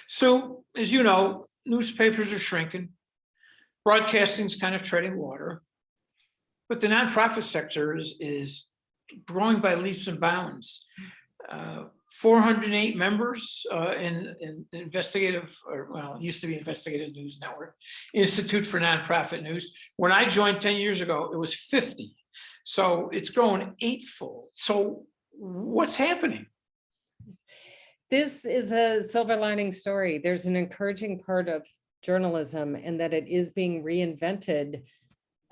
So, as you know, newspapers are shrinking, broadcasting's kind of treading water, but the nonprofit sector is growing by leaps and bounds. 408 members in investigative, or well, it used to be Investigative News Network, Institute for Nonprofit News. When I joined 10 years ago, it was 50. So it's grown eightfold. So what's happening? This is a silver lining story. There's an encouraging part of journalism in that it is being reinvented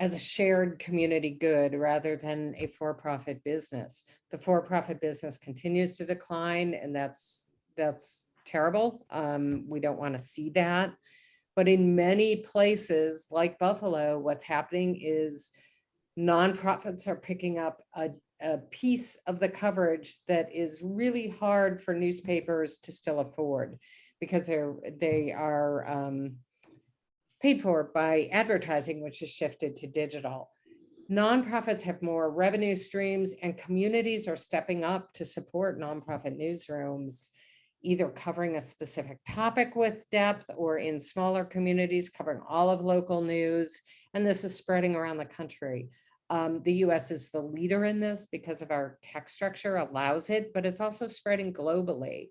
as a shared community good rather than a for-profit business. The for-profit business continues to decline, and that's terrible. We don't want to see that. But in many places like Buffalo, what's happening is nonprofits are picking up a piece of the coverage that is really hard for newspapers to still afford, because they are paid for by advertising, which has shifted to digital. Nonprofits have more revenue streams, and communities are stepping up to support nonprofit newsrooms, either covering a specific topic with depth or in smaller communities covering all of local news. And this is spreading around the country. The US is the leader in this because of our tech structure allows it, but it's also spreading globally.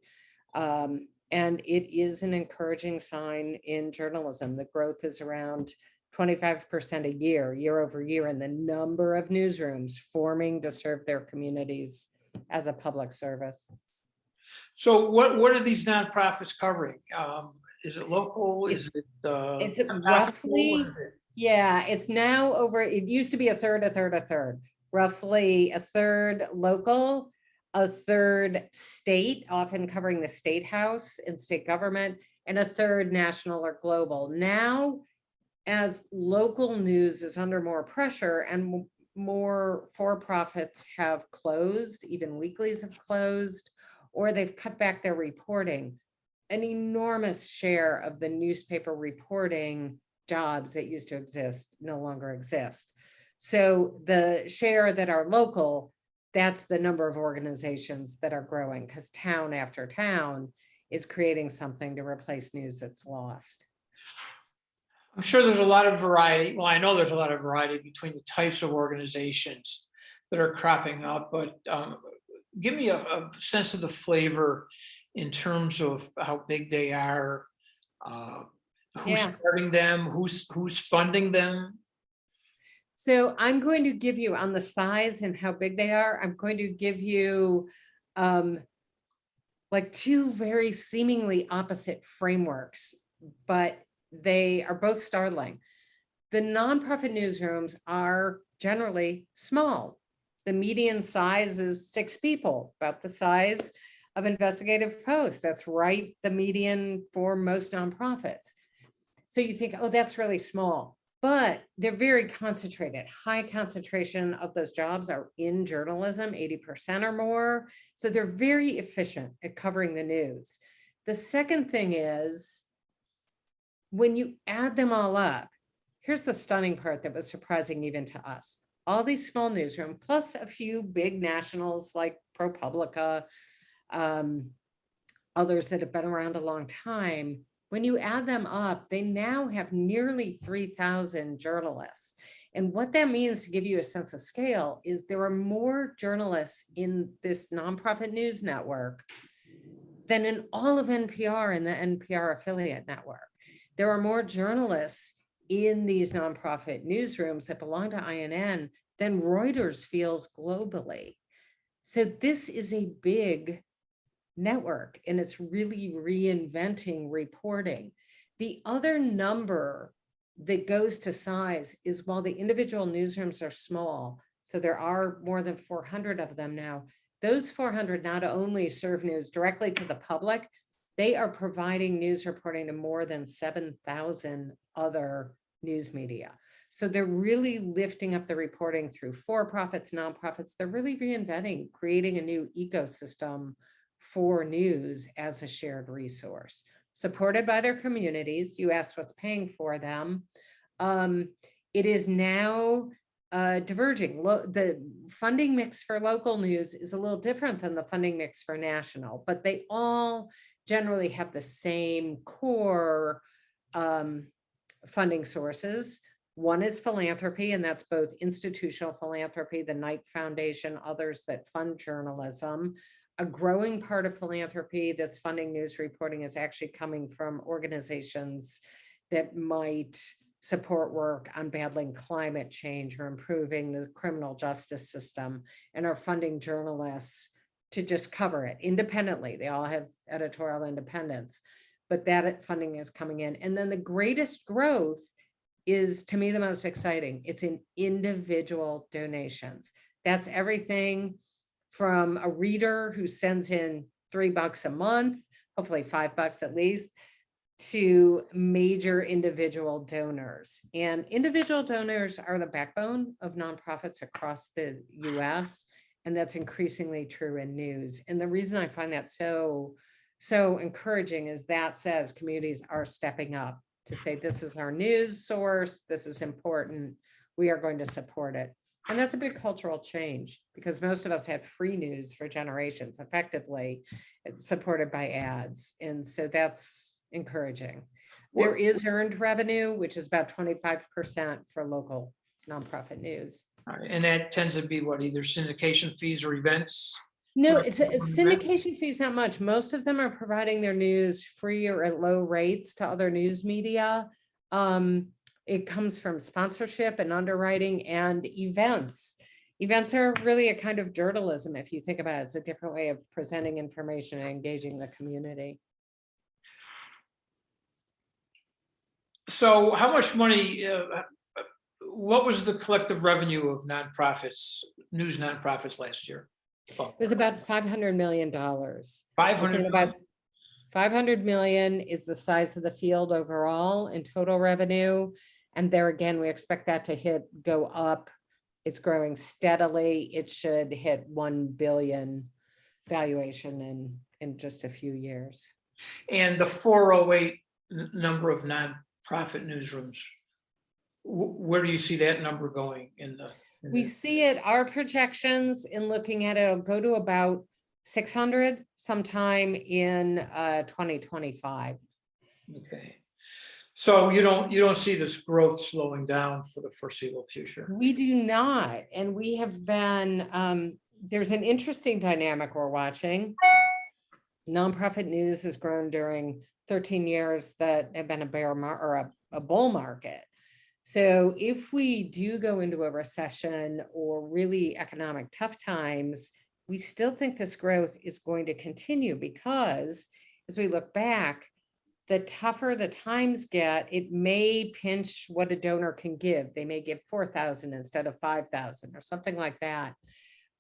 And it is an encouraging sign in journalism. The growth is around 25% a year over year, in the number of newsrooms forming to serve their communities as a public service. So what are these nonprofits covering? Is it local? Is it it's roughly, yeah, it's now over, it used to be a third, roughly a third local, a third state, often covering the state house and state government, and a third national or global. Now, as local news is under more pressure and more for-profits have closed, even weeklies have closed, or they've cut back their reporting, an enormous share of the newspaper reporting jobs that used to exist no longer exist. So the share that are local, that's the number of organizations that are growing, because town after town is creating something to replace news that's lost. I'm sure there's a lot of variety. Well, I know there's a lot of variety between the types of organizations that are cropping up, but give me a sense of the flavor in terms of how big they are, who's starting them, who's funding them. So I'm going to give you, on the size and how big they are, I'm going to give you like two very seemingly opposite frameworks, but they are both startling. The nonprofit newsrooms are generally small. The median size is 6 people, about the size of Investigative Post. That's right, the median for most nonprofits. So you think, oh, that's really small, but they're very concentrated. High concentration of those jobs are in journalism, 80% or more. So they're very efficient at covering the news. The second thing is, when you add them all up, here's the stunning part that was surprising even to us. All these small newsrooms, plus a few big nationals like ProPublica, others that have been around a long time, when you add them up, they now have nearly 3,000 journalists. And what that means, to give you a sense of scale, is there are more journalists in this nonprofit news network than in all of NPR and the NPR affiliate network. There are more journalists in these nonprofit newsrooms that belong to INN than Reuters fields globally. So this is a big network, and it's really reinventing reporting. The other number that goes to size is, while the individual newsrooms are small, so there are more than 400 of them now, those 400 not only serve news directly to the public, they are providing news reporting to more than 7,000 other news media. So they're really lifting up the reporting through for-profits, nonprofits. They're really reinventing, creating a new ecosystem for news as a shared resource, supported by their communities. You asked what's paying for them. It is now diverging. The funding mix for local news is a little different than the funding mix for national, but they all generally have the same core funding sources. One is philanthropy, and that's both institutional philanthropy, the Knight Foundation, others that fund journalism. A growing part of philanthropy that's funding news reporting is actually coming from organizations that might support work on battling climate change or improving the criminal justice system, and are funding journalists to just cover it independently. They all have editorial independence, but that funding is coming in. And then the greatest growth is, to me, the most exciting. It's in individual donations. That's everything from a reader who sends in $3 a month, hopefully $5 at least, to major individual donors. And individual donors are the backbone of nonprofits across the US. And that's increasingly true in news. And the reason I find that so encouraging is that says communities are stepping up to say, this is our news source, this is important, we are going to support it. And that's a big cultural change, because most of us had free news for generations. Effectively, it's supported by ads. And so that's encouraging. There is earned revenue, which is about 25% for local nonprofit news. All right, and that tends to be what, either syndication fees or events? No, it's syndication fees, not much. Most of them are providing their news free or at low rates to other news media. It comes from sponsorship and underwriting and events. Events are really a kind of journalism, if you think about it. It's a different way of presenting information and engaging the community. So how much money, what was the collective revenue of nonprofits, news nonprofits last year? It was about $500 million. 500 about 500 million is the size of the field overall in total revenue. And there again, we expect that to go up. It's growing steadily. It should hit 1 billion valuation in just a few years. And the 408 number of nonprofit newsrooms, where do you see that number going in the? We see it, our projections in looking at it, it'll go to about 600 sometime in 2025. Okay. So you don't see this growth slowing down for the foreseeable future? We do not. And we have been, there's an interesting dynamic we're watching. Nonprofit news has grown during 13 years that have been a bull market. So if we do go into a recession or really economic tough times, we still think this growth is going to continue, because as we look back, the tougher the times get, it may pinch what a donor can give. They may give 4,000 instead of 5,000 or something like that.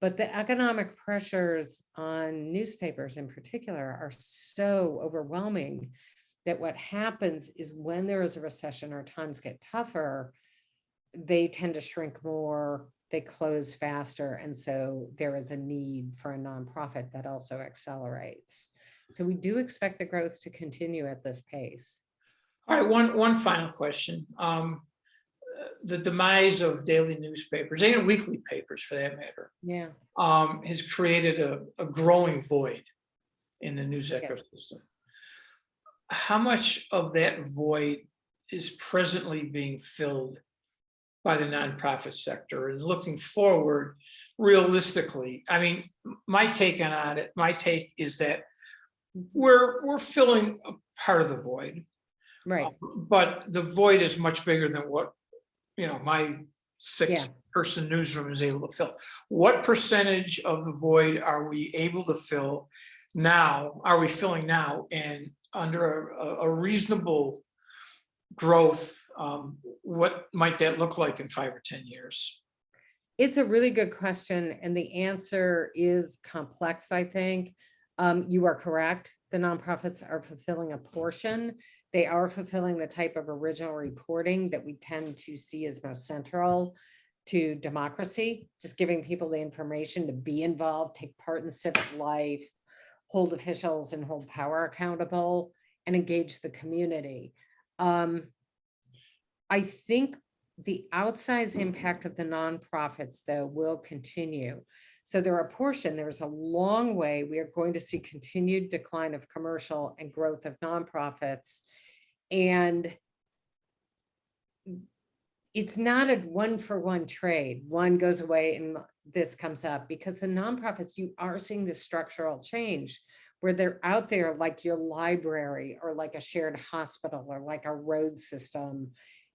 But the economic pressures on newspapers in particular are so overwhelming that what happens is when there is a recession or times get tougher, they tend to shrink more, they close faster. And so there is a need for a nonprofit that also accelerates. So we do expect the growth to continue at this pace. All right, one final question. The demise of daily newspapers, and weekly papers for that matter, has created a growing void in the news ecosystem. How much of that void is presently being filled by the nonprofit sector? And looking forward, realistically, I mean, my take is that we're filling a part of the void, right? But the void is much bigger than what my 6-person newsroom is able to fill. What percentage of the void are we able to fill now? Are we filling now? And under a reasonable growth, what might that look like in 5 or 10 years? It's a really good question, and the answer is complex, I think. You are correct. The nonprofits are fulfilling a portion. They are fulfilling the type of original reporting that we tend to see as most central to democracy, just giving people the information to be involved, take part in civic life, hold officials and hold power accountable, and engage the community. I think the outsized impact of the nonprofits, though, will continue. So there are there's a long way. We are going to see continued decline of commercial and growth of nonprofits. And it's not a one-for-one trade. One goes away and this comes up, because the nonprofits, you are seeing the structural change where they're out there like your library or like a shared hospital or like a road system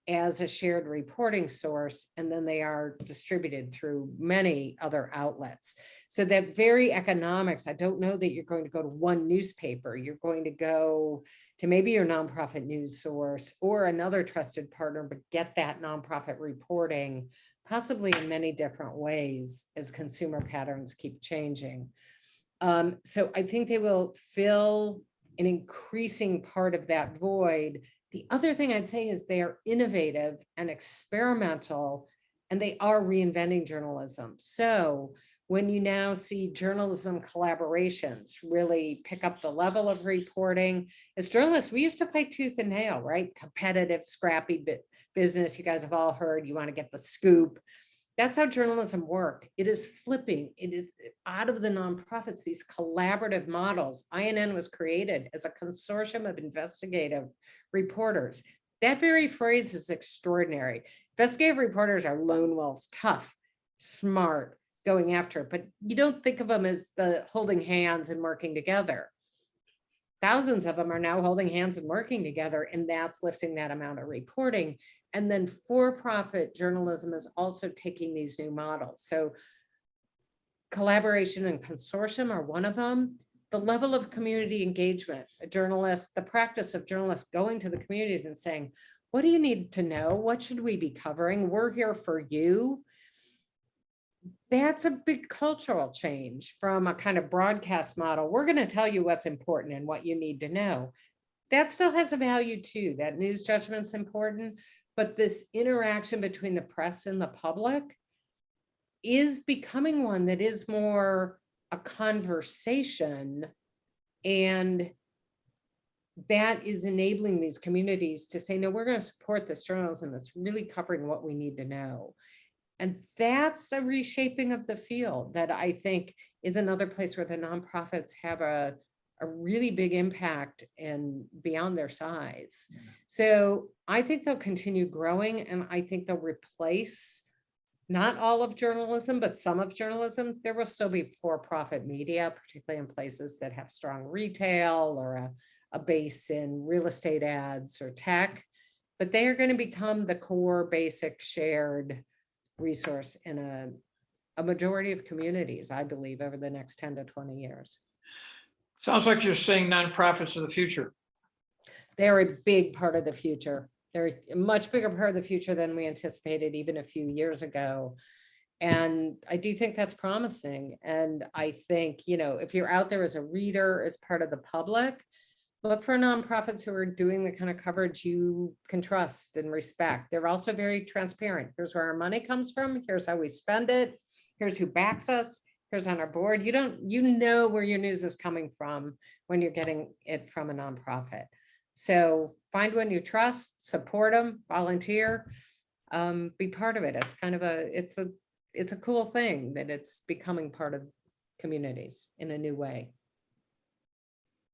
as a shared reporting source, and then they are distributed through many other outlets. So that very economics, I don't know that you're going to go to one newspaper. You're going to go to maybe your nonprofit news source or another trusted partner, but get that nonprofit reporting possibly in many different ways as consumer patterns keep changing. So I think they will fill an increasing part of that void. The other thing I'd say is they are innovative and experimental, and they are reinventing journalism. So when you now see journalism collaborations really pick up the level of reporting, as journalists, we used to fight tooth and nail, right? Competitive, scrappy business. You guys have all heard, you want to get the scoop. That's how journalism worked. It is flipping. It is out of the nonprofits, these collaborative models. INN was created as a consortium of investigative reporters. That very phrase is extraordinary. Investigative reporters are lone wolves, tough, smart, going after it, but you don't think of them as the holding hands and working together. Thousands of them are now holding hands and working together, and that's lifting that amount of reporting. And then for-profit journalism is also taking these new models. So collaboration and consortium are one of them. The level of community engagement, a journalist, the practice of journalists going to the communities and saying, what do you need to know? What should we be covering? We're here for you. That's a big cultural change from a kind of broadcast model. We're going to tell you what's important and what you need to know. That still has a value too. That news judgment's important, but this interaction between the press and the public is becoming one that is more a conversation, and that is enabling these communities to say, no, we're going to support this journalism that's really covering what we need to know. And that's a reshaping of the field that I think is another place where the nonprofits have a really big impact and beyond their size. Yeah. So I think they'll continue growing, and I think they'll replace not all of journalism, but some of journalism. There will still be for-profit media, particularly in places that have strong retail or a base in real estate ads or tech, but they are going to become the core basic shared resource in a majority of communities, I believe, over the next 10 to 20 years. Sounds like you're saying nonprofits are the future. They're a big part of the future. They're a much bigger part of the future than we anticipated even a few years ago. And I do think that's promising. And I think, if you're out there as a reader, as part of the public, look for nonprofits who are doing the kind of coverage you can trust and respect. They're also very transparent. Here's where our money comes from. Here's how we spend it. Here's who backs us. Here's on our board. You know where your news is coming from when you're getting it from a nonprofit. So find one you trust, support them, volunteer, be part of it. It's kind of it's a cool thing that it's becoming part of communities in a new way.